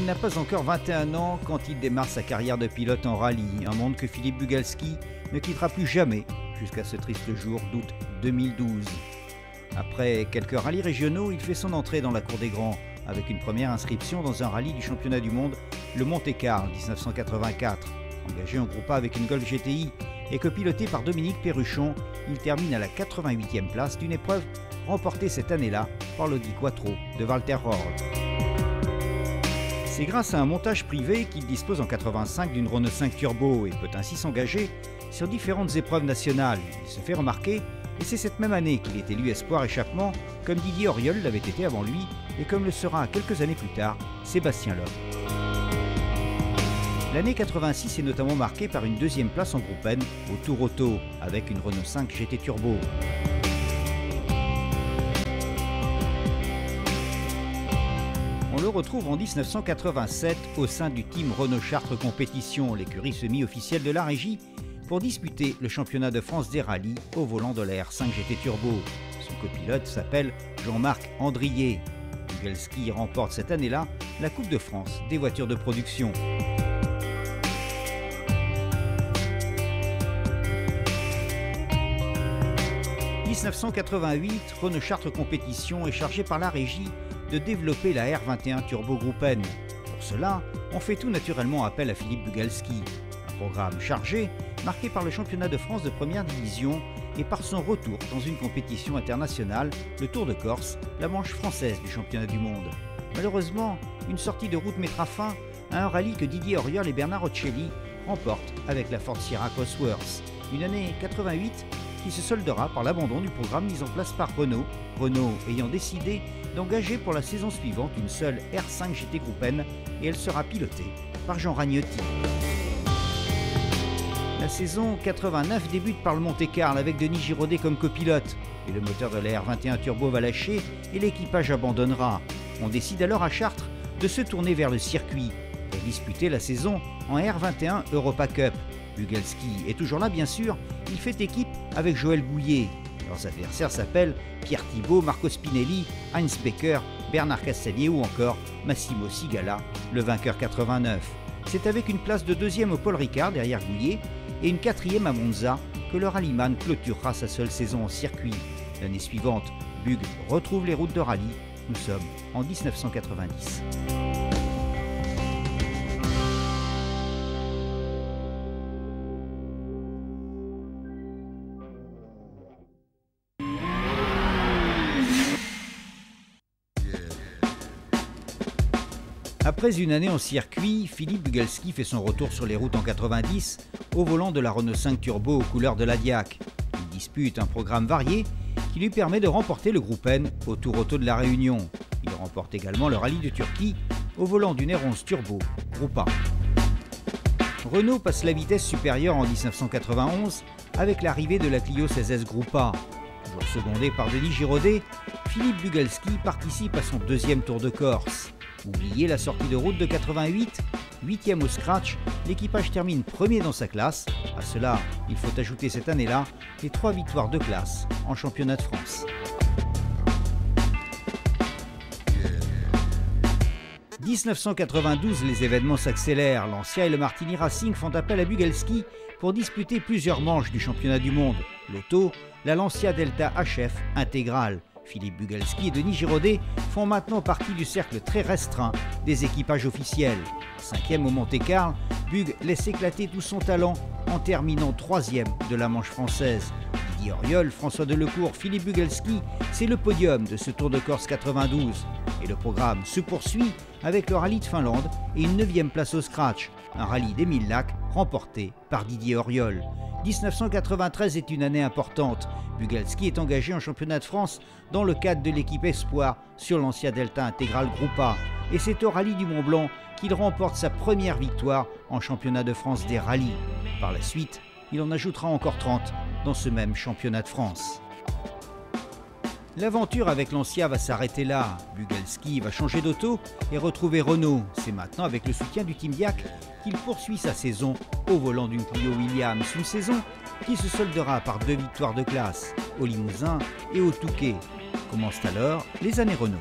il n'a pas encore 21 ans quand il démarre sa carrière de pilote en rallye, un monde que Philippe Bugalski ne quittera plus jamais jusqu'à ce triste jour d'août 2012. Après quelques rallyes régionaux, il fait son entrée dans la cour des grands avec une première inscription dans un rallye du championnat du monde, le Monte-Carlo 1984. Engagé en groupe A avec une Golf GTI et copiloté par Dominique Perruchon, il termine à la 88e place d'une épreuve remportée cette année-là par l'Audi Quattro de Walter Röhrl. C'est grâce à un montage privé qu'il dispose en 85 d'une Renault 5 Turbo et peut ainsi s'engager sur différentes épreuves nationales. Il se fait remarquer et c'est cette même année qu'il est élu espoir échappement comme Didier Auriol l'avait été avant lui et comme le sera quelques années plus tard Sébastien Loeb. L'année 86 est notamment marquée par une deuxième place en groupe N au Tour Auto avec une Renault 5 GT Turbo. On le retrouve en 1987 au sein du team Renault Chartres Compétition, l'écurie semi-officielle de la régie, pour disputer le championnat de France des rallyes au volant de la R5 GT Turbo. Son copilote s'appelle Jean-Marc Andrier. Bugalski remporte cette année-là la Coupe de France des voitures de production. En 1988, Renault Chartres Compétition est chargé par la régie de développer la R21 Turbo Groupe N. Pour cela, on fait tout naturellement appel à Philippe Bugalski. Un programme chargé, marqué par le championnat de France de première division et par son retour dans une compétition internationale, le Tour de Corse, la manche française du championnat du monde. Malheureusement, une sortie de route mettra fin à un rallye que Didier Auriol et Bernard Roccelli remportent avec la Ford Sierra Cosworth. Une année 88 qui se soldera par l'abandon du programme mis en place par Renault, Renault ayant décidé d'engager pour la saison suivante une seule R5 GT Groupe N et elle sera pilotée par Jean Ragnotti. La saison 89 débute par le Monte-Carlo avec Denis Giraudet comme copilote et le moteur de la R21 Turbo va lâcher et l'équipage abandonnera. On décide alors à Chartres de se tourner vers le circuit pour disputer la saison en R21 Europa Cup. Bugalski est toujours là bien sûr, il fait équipe avec Joël Bouillet. Leurs adversaires s'appellent Pierre Thibault, Marco Spinelli, Heinz Becker, Bernard Castagnier ou encore Massimo Sigala, le vainqueur 89. C'est avec une place de deuxième au Paul Ricard derrière Bouillet et une quatrième à Monza que le rallyman clôturera sa seule saison en circuit. L'année suivante, Bug retrouve les routes de rallye. Nous sommes en 1990. Après une année en circuit, Philippe Bugalski fait son retour sur les routes en 90 au volant de la Renault 5 Turbo aux couleurs de l'Adiac. Il dispute un programme varié qui lui permet de remporter le groupe N au Tour Auto de la Réunion. Il remporte également le rallye de Turquie au volant d'une R11 Turbo Groupe A. Renault passe la vitesse supérieure en 1991 avec l'arrivée de la Clio 16S Groupe A. Toujours secondé par Denis Giraudet, Philippe Bugalski participe à son deuxième Tour de Corse. Oubliez la sortie de route de 88, 8e au scratch, l'équipage termine premier dans sa classe. À cela, il faut ajouter cette année-là les 3 victoires de classe en championnat de France. 1992, les événements s'accélèrent. Lancia et le Martini Racing font appel à Bugalski pour disputer plusieurs manches du championnat du monde. L'auto, la Lancia Delta HF intégrale. Philippe Bugalski et Denis Giraudet font maintenant partie du cercle très restreint des équipages officiels. 5e au Monte-Carlo, Bug laisse éclater tout son talent en terminant 3e de la manche française. Didier Auriol, François Delecourt, Philippe Bugalski, c'est le podium de ce Tour de Corse 92. Et le programme se poursuit avec le rallye de Finlande et une 9e place au scratch, un rallye des 1000 lacs remporté par Didier Auriol. 1993 est une année importante. Bugalski est engagé en championnat de France dans le cadre de l'équipe Espoir sur Lancia Delta Intégrale Groupe A. Et c'est au rallye du Mont Blanc qu'il remporte sa première victoire en championnat de France des rallyes. Par la suite, il en ajoutera encore 30 dans ce même championnat de France. L'aventure avec Lancia va s'arrêter là. Bugalski va changer d'auto et retrouver Renault. C'est maintenant avec le soutien du Team Diac qu'il poursuit sa saison au volant d'une Clio Williams. Une saison qui se soldera par 2 victoires de classe, au Limousin et au Touquet. Commencent alors les années Renault.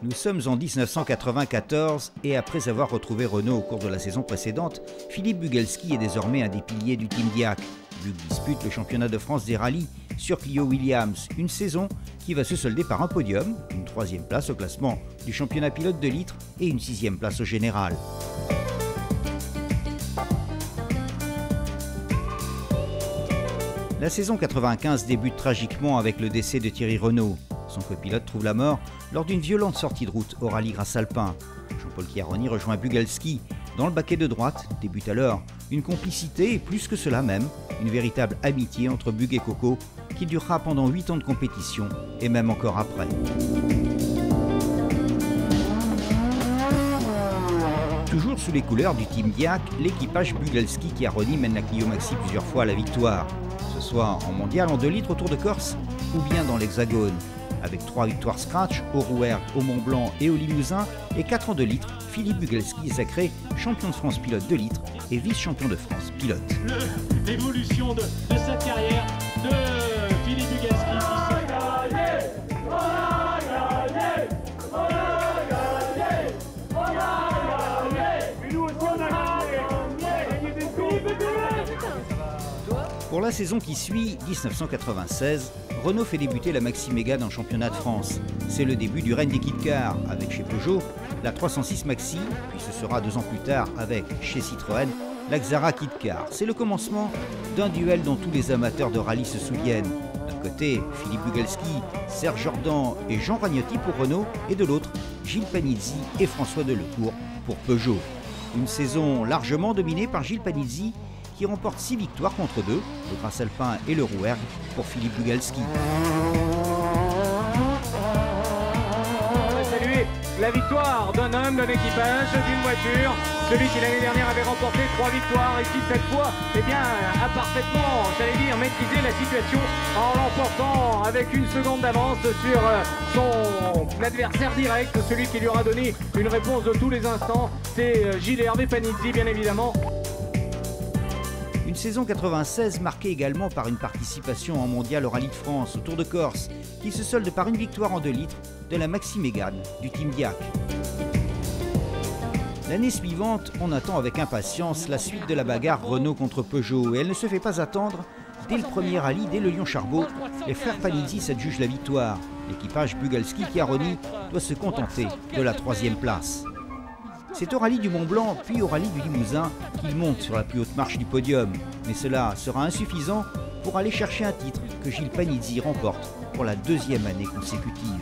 Nous sommes en 1994 et après avoir retrouvé Renault au cours de la saison précédente, Philippe Bugelski est désormais un des piliers du Team Diac. Bug dispute le championnat de France des rallyes sur Clio Williams, une saison qui va se solder par un podium, une 3e place au classement du championnat pilote de litre et une 6e place au général. La saison 95 débute tragiquement avec le décès de Thierry Renault. Son copilote trouve la mort lors d'une violente sortie de route au rallye Grasse-Alpin. Jean-Paul Chiaroni rejoint Bugelski. Dans le baquet de droite débute alors une complicité et plus que cela même, une véritable amitié entre Bug et Coco qui durera pendant 8 ans de compétition et même encore après. Toujours sous les couleurs du Team Diac, l'équipage Bugelski-Chiaroni mène la Clio Maxi plusieurs fois à la victoire, que ce soit en mondial en 2 litres au Tour de Corse ou bien dans l'Hexagone. Avec 3 victoires scratch au Rouergue, au Mont-Blanc et au Limousin et 4 en 2 litres, Philippe Bugelski est sacré champion de France pilote 2 litres et vice-champion de France pilote. L'évolution de sa carrière de Philippe Bugelski. Pour la saison qui suit, 1996, Renault fait débuter la Maxi Mégane en championnat de France. C'est le début du règne des kit cars, avec chez Peugeot la 306 Maxi, puis ce sera 2 ans plus tard avec chez Citroën la Xara Kit Car. C'est le commencement d'un duel dont tous les amateurs de rallye se souviennent. D'un côté, Philippe Bugelski, Serge Jordan et Jean Ragnotti pour Renault, et de l'autre, Gilles Panizzi et François Delecourt pour Peugeot. Une saison largement dominée par Gilles Panizzi, qui remporte 6 victoires contre 2, le Grasse-Alpin et le Rouergue pour Philippe Bugelski. On va saluer la victoire d'un homme, d'un équipage, d'une voiture, celui qui l'année dernière avait remporté 3 victoires et qui cette fois a parfaitement, maîtrisé la situation en l'emportant avec 1 seconde d'avance sur son adversaire direct, celui qui lui aura donné une réponse de tous les instants, c'est Gilles Hervé Panizzi bien évidemment. Une saison 96 marquée également par une participation en mondial au Rallye de France, au Tour de Corse, qui se solde par une victoire en 2 litres de la Maxi Mégane du Team Diac. L'année suivante, on attend avec impatience la suite de la bagarre Renault contre Peugeot, et elle ne se fait pas attendre. Dès le premier rallye, dès le Lyon-Charbot, les frères Panizzi s'adjugent la victoire. L'équipage Bugelski-Chiaroni doit se contenter de la 3e place. C'est au rallye du Mont-Blanc, puis au rallye du Limousin, qu'il monte sur la plus haute marche du podium. Mais cela sera insuffisant pour aller chercher un titre que Gilles Panizzi remporte pour la 2e année consécutive.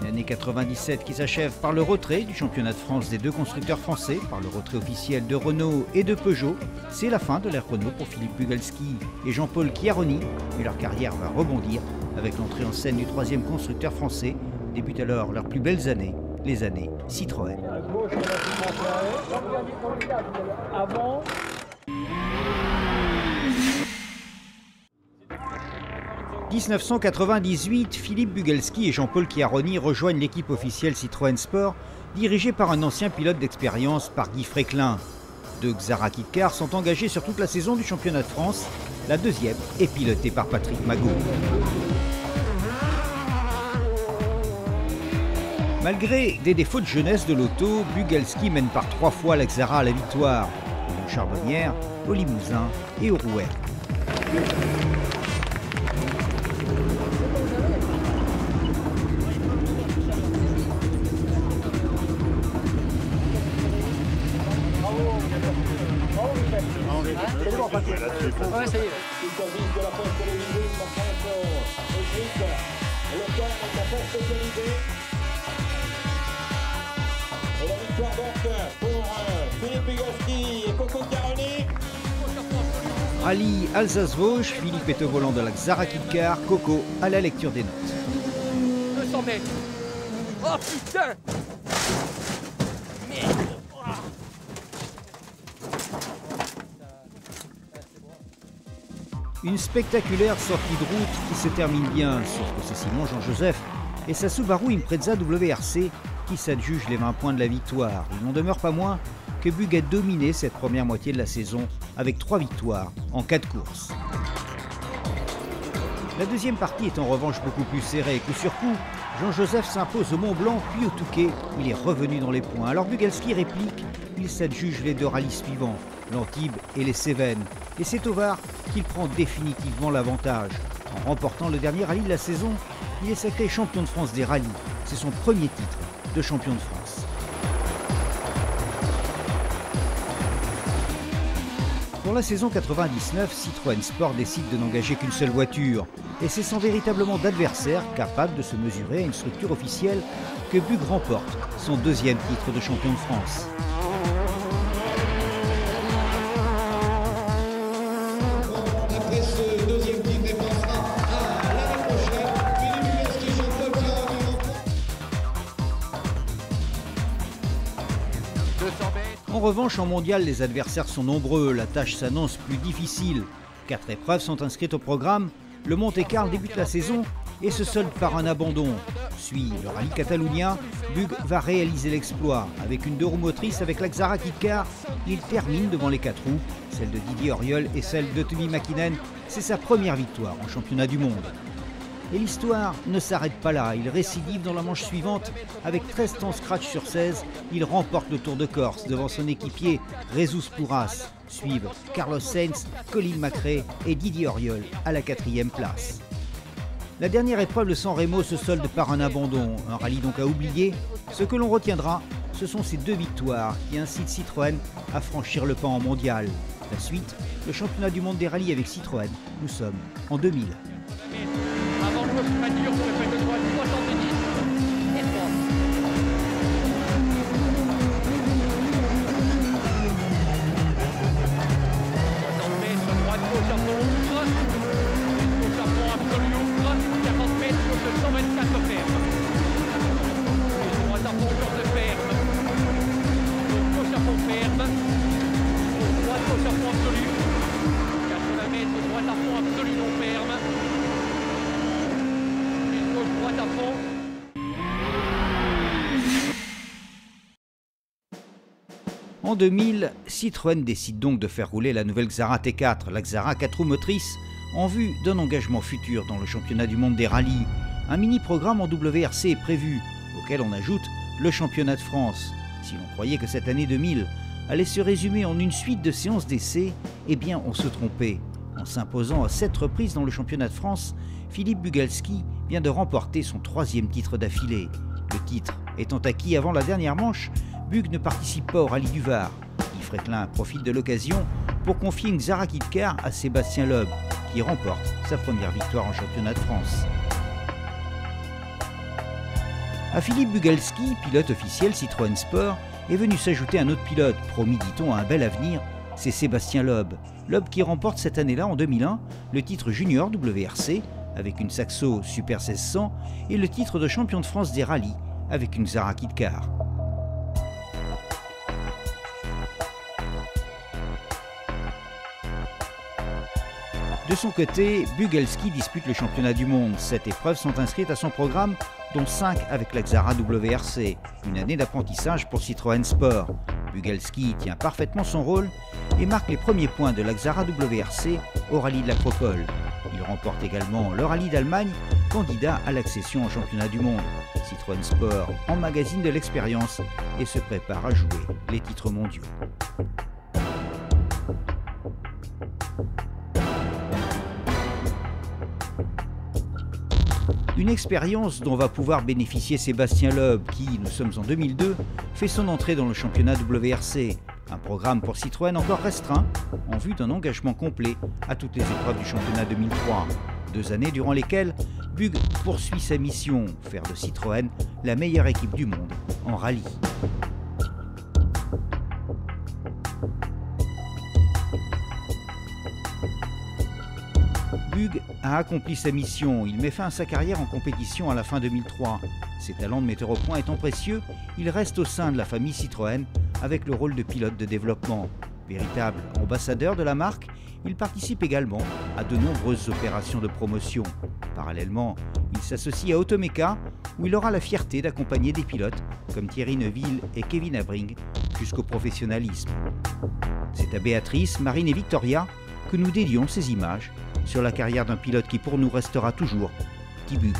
Une année 97 qui s'achève par le retrait du championnat de France des 2 constructeurs français, par le retrait officiel de Renault et de Peugeot. C'est la fin de l'ère Renault pour Philippe Bugelski et Jean-Paul Chiaroni, mais leur carrière va rebondir. Avec l'entrée en scène du 3e constructeur français, débutent alors leurs plus belles années, les années Citroën. 1998, Philippe Bugelski et Jean-Paul Chiaroni rejoignent l'équipe officielle Citroën Sport, dirigée par un ancien pilote d'expérience, par Guy Fréquelin. 2 Xara Kit Car sont engagés sur toute la saison du championnat de France. La 2e est pilotée par Patrick Magot. Malgré des défauts de jeunesse de l'auto, Bugelski mène par 3 fois la Xara à la victoire, au Charbonnière, au Limousin et au Rouergue. Ouais, ça y est. Et la victoire donc pour Philippe Bugelski et Coco Chiaroni. Rallye Alsace-Vosges, Philippe est au volant de la Xara Kit Car, Coco à la lecture des notes. 200 mètres. Oh putain! Merde! Une spectaculaire sortie de route qui se termine bien, sauf que c'est Simon Jean-Joseph et sa Subaru Impreza WRC qui s'adjugent les 20 points de la victoire. Il n'en demeure pas moins que Bug a dominé cette première moitié de la saison avec 3 victoires en 4 courses. La deuxième partie est en revanche beaucoup plus serrée. Coup sur coup, Jean-Joseph s'impose au Mont Blanc puis au Touquet. Il est revenu dans les points. Alors Bugalski réplique, il s'adjuge les deux rallyes suivants, l'Antibes et les Cévennes. Et c'est au Var qu'il prend définitivement l'avantage. En remportant le dernier rallye de la saison, il est sacré champion de France des rallyes. C'est son premier titre de champion de France. Pour la saison 99, Citroën Sport décide de n'engager qu'une seule voiture. Et c'est sans véritablement d'adversaire capable de se mesurer à une structure officielle que Bug remporte son deuxième titre de champion de France. Après ce deuxième titre, il passera à l'année prochaine. Philippe Bugalski, Jean-Paul Carabin. En revanche, en mondial, les adversaires sont nombreux. La tâche s'annonce plus difficile. 4 épreuves sont inscrites au programme. Le Monte-Carlo débute la saison et se solde par un abandon. Suit le rallye Catalunya. Bug va réaliser l'exploit. Avec une 2 roues motrices avec la Xara Kit-Car, il termine devant les 4 roues, celle de Didier Auriol et celle de Tommy Mäkinen. C'est sa première victoire en championnat du monde. Et l'histoire ne s'arrête pas là. Il récidive dans la manche suivante. Avec 13 temps scratch sur 16, il remporte le Tour de Corse devant son équipier Jesus Pouras. Suivent Carlos Sainz, Colin McRae et Didier Auriol à la 4e place. La dernière épreuve de San Remo se solde par un abandon, un rallye donc à oublier. Ce que l'on retiendra, ce sont ces 2 victoires qui incitent Citroën à franchir le pas en mondial. La suite, le championnat du monde des rallyes avec Citroën. Nous sommes en 2000. Avant le poste mature pour le fait de droite, 70 et 3. Droite, gauche à fond, gauche à fond absolu, 40 mètres, gauche 124 ferme. Droite à fond, gauche ferme. Gauche à fond ferme. Droite, gauche à fond absolu. 80 mètres, droite à fond absolu non ferme. Gauche, droite à fond. En 2000, Citroën décide donc de faire rouler la nouvelle Xara T4, la Xara 4 roues motrices, en vue d'un engagement futur dans le championnat du monde des rallyes. Un mini-programme en WRC est prévu, auquel on ajoute le championnat de France. Si l'on croyait que cette année 2000 allait se résumer en une suite de séances d'essai, eh bien on se trompait. En s'imposant à 7 reprises dans le championnat de France, Philippe Bugalski vient de remporter son 3e titre d'affilée. Le titre étant acquis avant la dernière manche, Bug ne participe pas au rallye du Var. Yves Fréquelin profite de l'occasion pour confier une Xara Kit-Car à Sébastien Loeb, qui remporte sa première victoire en championnat de France. À Philippe Bugalski, pilote officiel Citroën Sport, est venu s'ajouter un autre pilote, promis dit-on à un bel avenir, c'est Sébastien Loeb. Loeb qui remporte cette année-là, en 2001, le titre junior WRC avec une Saxo Super 1600 et le titre de champion de France des rallyes avec une Xara Kit-Car. De son côté, Bugalski dispute le championnat du monde. 7 épreuves sont inscrites à son programme, dont 5 avec la Xara WRC. Une année d'apprentissage pour Citroën Sport. Bugalski tient parfaitement son rôle et marque les premiers points de la Xara WRC au rallye de l'Acropole. Il remporte également le rallye d'Allemagne, candidat à l'accession au championnat du monde. Citroën Sport emmagasine de l'expérience et se prépare à jouer les titres mondiaux. Une expérience dont va pouvoir bénéficier Sébastien Loeb qui, nous sommes en 2002, fait son entrée dans le championnat WRC. Un programme pour Citroën encore restreint, en vue d'un engagement complet à toutes les épreuves du championnat 2003. 2 années durant lesquelles Bug poursuit sa mission, faire de Citroën la meilleure équipe du monde en rallye. Bug a accompli sa mission, il met fin à sa carrière en compétition à la fin 2003. Ses talents de metteur au point étant précieux, il reste au sein de la famille Citroën avec le rôle de pilote de développement. Véritable ambassadeur de la marque, il participe également à de nombreuses opérations de promotion. Parallèlement, il s'associe à Automeca où il aura la fierté d'accompagner des pilotes comme Thierry Neuville et Kevin Abring jusqu'au professionnalisme. C'est à Béatrice, Marine et Victoria que nous dédions ces images sur la carrière d'un pilote qui pour nous restera toujours Guy Bug.